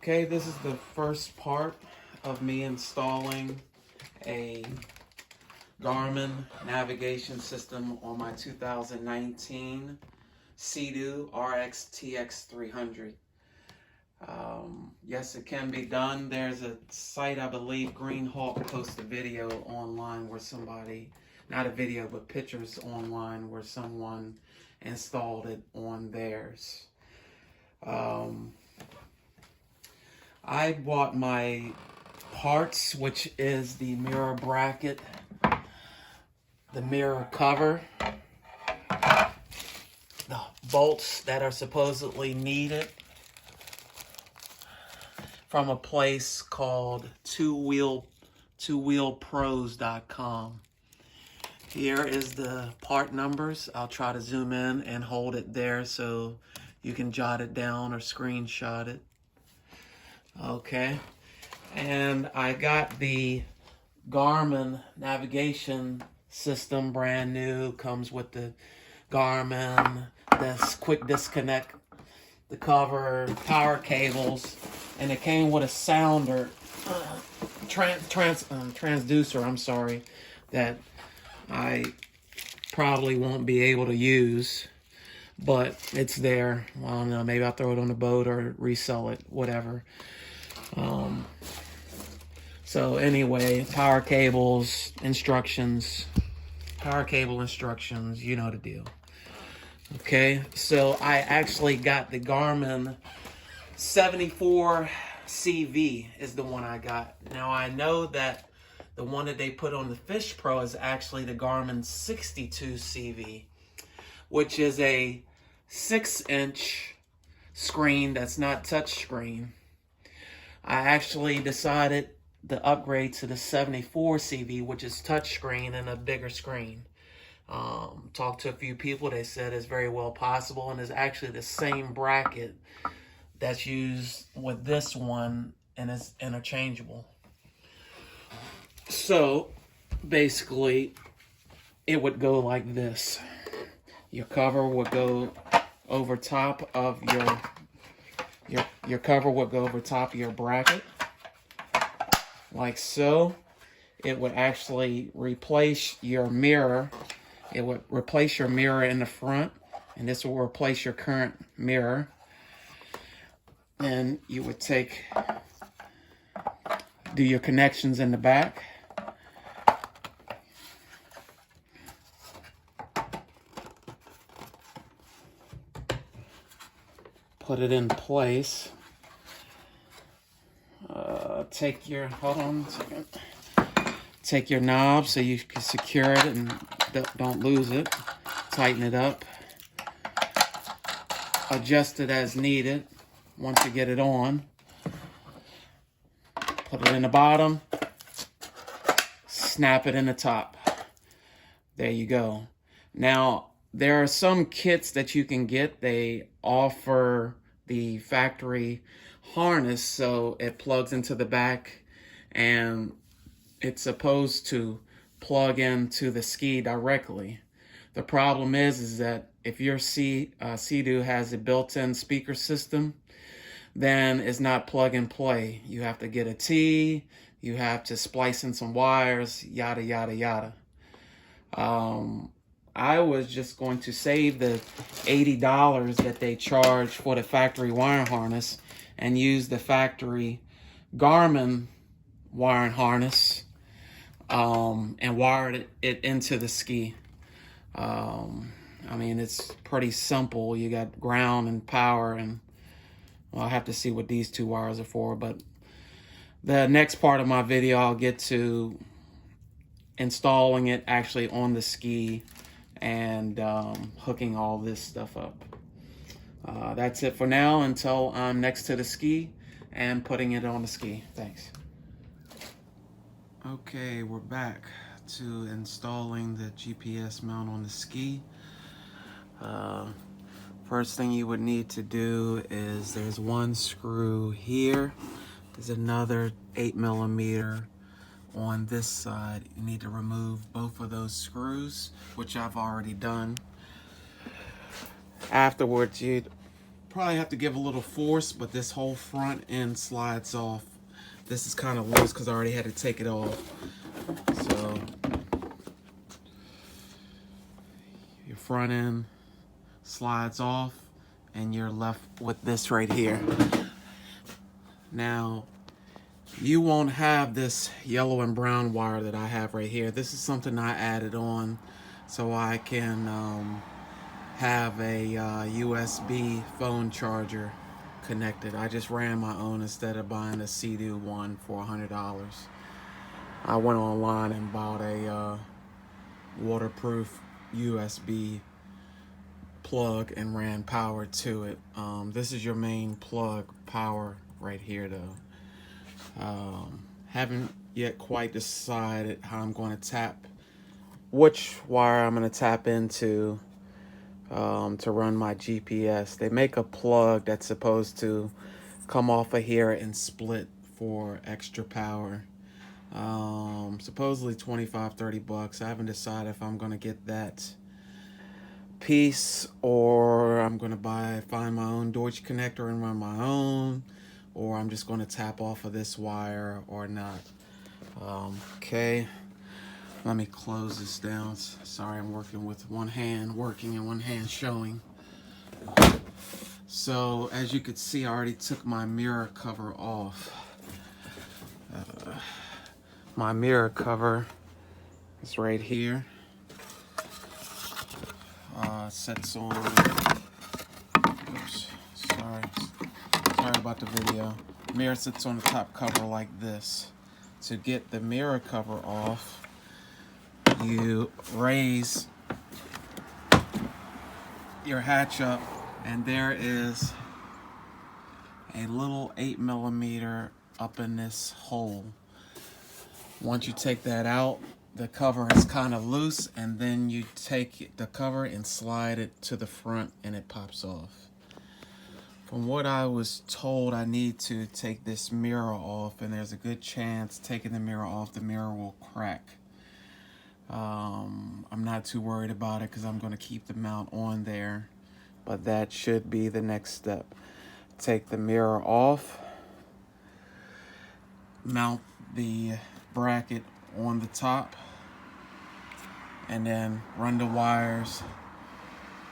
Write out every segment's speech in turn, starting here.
Okay, this is the first part of me installing a Garmin navigation system on my 2019 Seadoo Rxtx300. Yes, it can be done. There's a site, I believe, Green Hawk posted a video online where somebody, not a video, but pictures online where someone installed it on theirs. I bought my parts, which is the mirror bracket, the mirror cover, the bolts that are supposedly needed, from a place called twowheelpros.com. Here is the part numbers. I'll try to zoom in and hold it there so you can jot it down or screenshot it. Okay, and I got the Garmin navigation system, brand new. Comes with the Garmin, this quick disconnect, the cover, power cables, and it came with a sounder, transducer, I'm sorry, that I probably won't be able to use, but it's there. I don't know, maybe I'll throw it on the boat or resell it, whatever. So anyway, power cables, instructions, power cable instructions, you know the deal. Okay, so I actually got the Garmin 74CV is the one I got. Now I know that the one that they put on the Fish Pro is actually the Garmin 62CV, which is a 6-inch screen that's not touch screen. I actually decided to upgrade to the 74CV, which is touchscreen and a bigger screen. Talked to a few people. They said it's very well possible, and it's actually the same bracket that's used with this one, and it's interchangeable. So basically, it would go like this. Your cover would go over top of your cover would go over top of your bracket, like so. It would actually replace your mirror. It would replace your mirror in the front, and this will replace your current mirror. And you would do your connections in the back. Put it in place. Hold on a second. Take your knob so you can secure it and don't lose it. Tighten it up. Adjust it as needed once you get it on. Put it in the bottom. Snap it in the top. There you go. Now, there are some kits that you can get. They offer the factory harness, so it plugs into the back, and it's supposed to plug into the ski directly. The problem is that if your Seadoo has a built-in speaker system, then it's not plug and play. You have to get a T, you have to splice in some wires, yada, yada, yada. I was just going to save the $80 that they charge for the factory wiring harness and use the factory Garmin wiring harness and wired it into the ski. I mean, it's pretty simple. You got ground and power, and well, I'll have to see what these two wires are for, but the next part of my video, I'll get to installing it actually on the ski and hooking all this stuff up. That's it for now until I'm next to the ski and putting it on the ski. Thanks. Okay, we're back to installing the GPS mount on the ski. First thing you would need to do is there's one screw here. There's another 8mm on this side. You need to remove both of those screws, which I've already done. Afterwards, you'd probably have to give a little force, but this whole front end slides off. This is kind of loose because I already had to take it off. So your front end slides off and you're left with this right here. Now, you won't have this yellow and brown wire that I have right here. This is something I added on so I can have a USB phone charger connected. I just ran my own instead of buying a Seadoo one for $100. I went online and bought a waterproof USB plug and ran power to it. This is your main plug power right here though. Haven't yet quite decided how I'm going to tap, which wire I'm going to tap into to run my GPS. They make a plug that's supposed to come off of here and split for extra power. Supposedly 25-30 bucks. I haven't decided if I'm going to get that piece or I'm going to find my own Deutsch connector and run my own, or I'm just going to tap off of this wire or not. Okay, let me close this down. Sorry, I'm working with one hand working and one hand showing. So as you could see, I already took my mirror cover off. My mirror cover is right here. Sets on, oops, sorry about the video. Mirror sits on the top cover like this. To get the mirror cover off, you raise your hatch up and there is a little 8mm up in this hole. Once you take that out, the cover is kind of loose, and then you take the cover and slide it to the front and it pops off. From what I was told, I need to take this mirror off, and there's a good chance taking the mirror off, the mirror will crack. I'm not too worried about it because I'm going to keep the mount on there, but that should be the next step. Take the mirror off, mount the bracket on the top, and then run the wires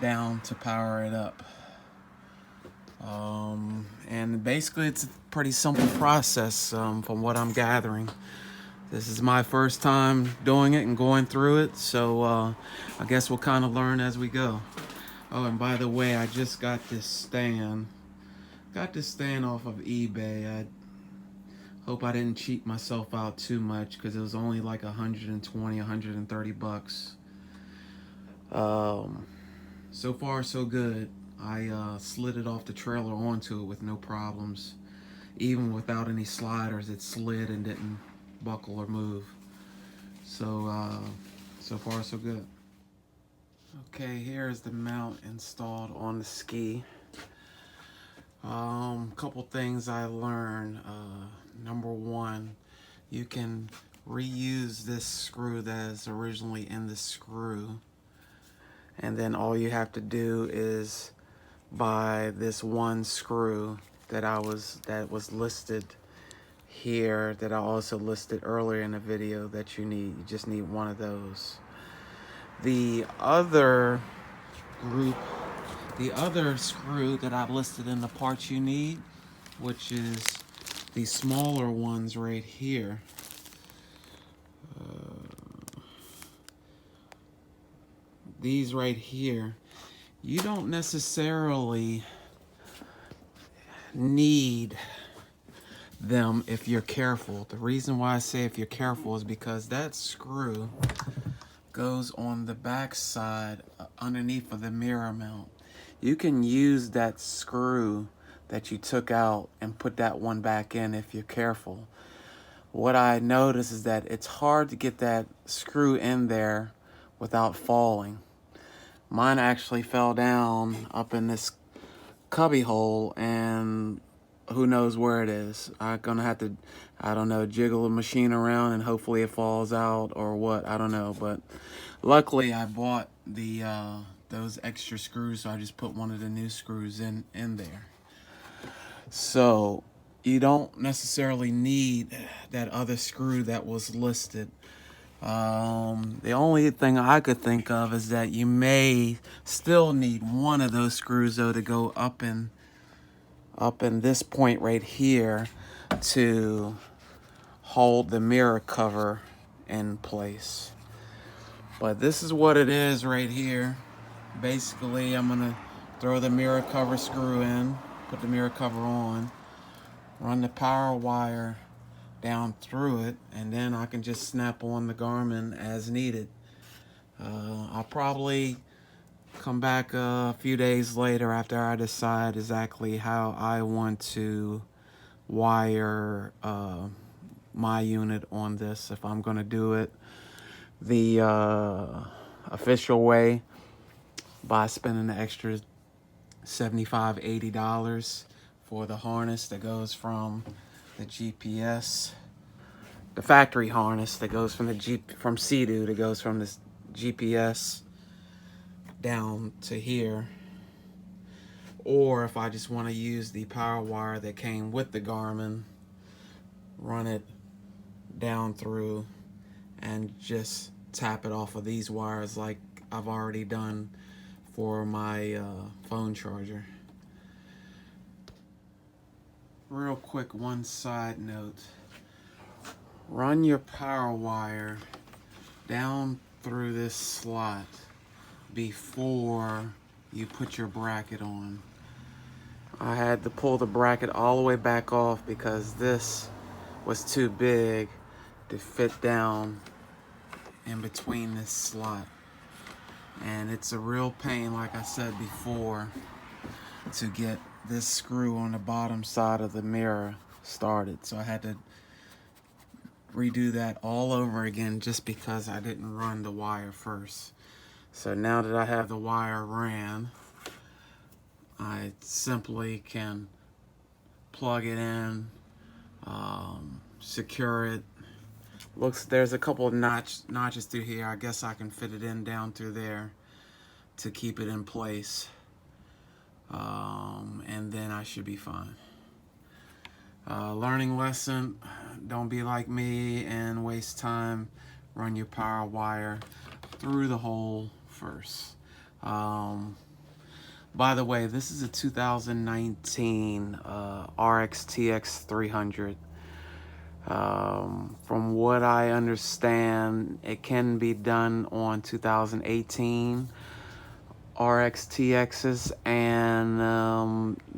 down to power it up. And basically it's a pretty simple process from what I'm gathering. This is my first time doing it and going through it, so I guess we'll kind of learn as we go. Oh, and by the way, I just got this stand. Got this stand off of eBay. I hope I didn't cheat myself out too much because it was only like 120, 130 bucks. So far so good. I slid it off the trailer onto it with no problems. Even without any sliders, it slid and didn't buckle or move. So, so far so good. Okay, here is the mount installed on the ski. Couple things I learned. Number one, you can reuse this screw that is originally in the screw, and then all you have to do is buy this one screw that was listed here, that I also listed earlier in the video that you need. You just need one of those. The other screw that I've listed in the parts you need, which is the smaller ones right here. These right here, you don't necessarily need them if you're careful. The reason why I say if you're careful is because that screw goes on the back side underneath of the mirror mount. You can use that screw that you took out and put that one back in if you're careful. What I noticed is that it's hard to get that screw in there without falling. Mine actually fell down up in this cubby hole, and who knows where it is. I'm gonna have to, I don't know, jiggle the machine around and hopefully it falls out or what, I don't know. But luckily I bought the those extra screws, so I just put one of the new screws in there. So you don't necessarily need that other screw that was listed. The only thing I could think of is that you may still need one of those screws though to go up in this point right here to hold the mirror cover in place. But this is what it is right here. Basically, I'm gonna throw the mirror cover screw in, put the mirror cover on, run the power wire down through it, and then I can just snap on the Garmin as needed. I'll probably come back a few days later after I decide exactly how I want to wire my unit on this, if I'm going to do it the official way by spending the extra $75–80 for the harness that goes from the GPS, the factory harness that goes from from Seadoo, that goes from this GPS down to here. Or if I just want to use the power wire that came with the Garmin, run it down through and just tap it off of these wires like I've already done for my phone charger. Real quick, one side note. Run your power wire down through this slot before you put your bracket on. I had to pull the bracket all the way back off because this was too big to fit down in between this slot. And it's a real pain, like I said before, to get this screw on the bottom side of the mirror started. So I had to redo that all over again just because I didn't run the wire first. So now that I have the wire ran, I simply can plug it in, secure it. Looks, there's a couple of notches through here. I guess I can fit it in down through there to keep it in place. And then I should be fine. Learning lesson, don't be like me and waste time. Run your power wire through the hole first. By the way, this is a 2019 Rxtx300. From what I understand, it can be done on 2018 Rxtx's and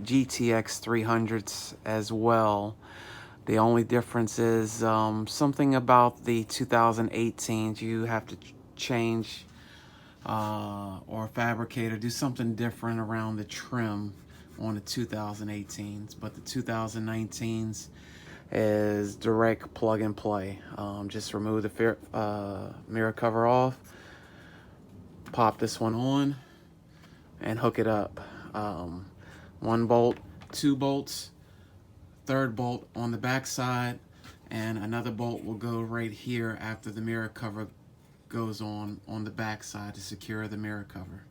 GTX300s as well. The only difference is something about the 2018s. You have to change or fabricate or do something different around the trim on the 2018s, but the 2019s is direct plug and play. Just remove the mirror cover off, pop this one on, and hook it up. One bolt, two bolts, third bolt on the back side, and another bolt will go right here after the mirror cover goes on the back side to secure the mirror cover.